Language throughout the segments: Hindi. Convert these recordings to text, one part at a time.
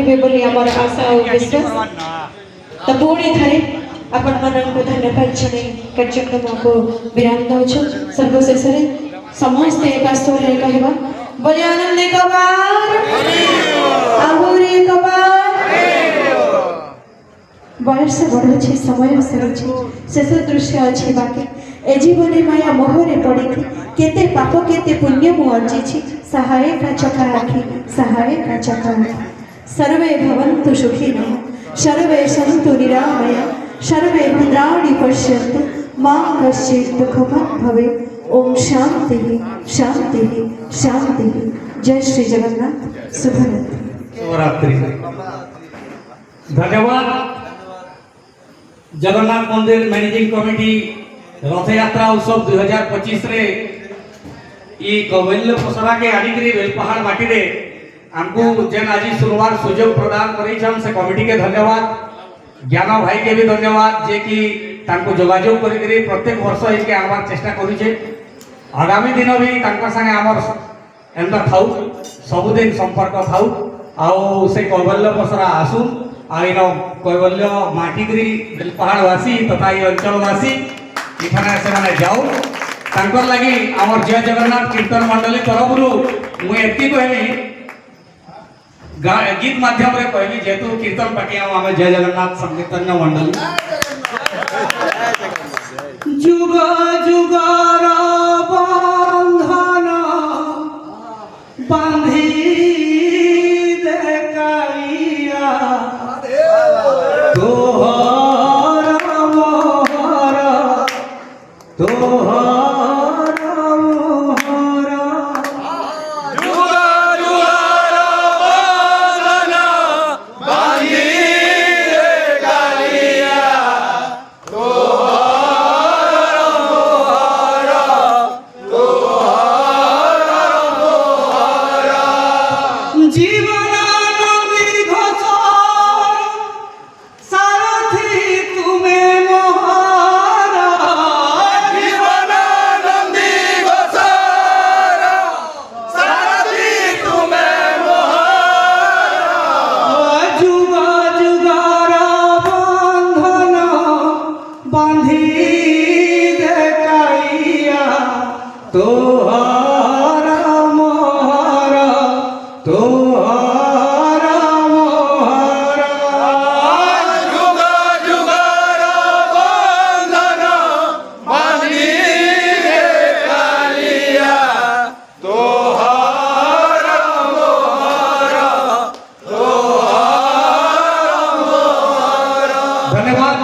करेंगे बोली आमर आशा और विश्वास तो पुणी थारे आपण माननको धन्यवाद जणे कार्यक्रम को विराम दउछु सर्वशेष रे समस्त एका स्वर रे कहबा बोले आनंद कबार आहुरी कबार बयस बढ़ुछि समय सरुछि शेष दृश्य अछि बाकी ए जीवन माया मोहरे पड़ी केते पाप केते पुण्य मु अर्जिछि सहाय का चका आखि सहाय का चका आखि सर्वे भवन्तु सुखिनः सर्वे सन्तु निरामया सर्वे भद्राणि पश्यन्तु मा कश्चित् दुःखभाग् भवेत् ओम शांति शांति शांति जय श्री जगन्नाथ शुभरात्रि। धन्यवाद जगन्नाथ मंदिर मैनेजिंग कमिटी रथ यात्रा उत्सव 2025 रे ई कवल्य पसरा के आनिकरी बेलपहाड़ माटी रे हमको जेन आज शुरुआत सुजोग प्रदान करिछन से कमिटी के धन्यवाद। ज्ञान भाई के भी धन्यवाद जे कि तांको जोगाजोग करी प्रत्येक वर्ष इनके आनबार चेष्टा करूछे। आगामी दिन भी तांको संगे आमर एंदा थाउ सबुदिन संपर्क थाउ आउ से कैवल्य पसरा आसु आ इन कैवल्य माटिकरी बेलपहाड़वासी तथा ये अंचलवासी इठाने से माने जाऊ तांकर लागि आमर जय जगन्नाथ कीर्तन मंडली तरफ मु एति कहमी गीत माध्यम रे कहमी जेतु कीर्तन पाटिया आमे जय जगन्नाथ संकीर्तन मंडली जुग जुगर बंधन बांधी दे कालिया तोहर मोहर तोहर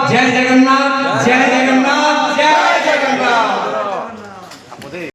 जय जगन्नाथ जय जगन्नाथ।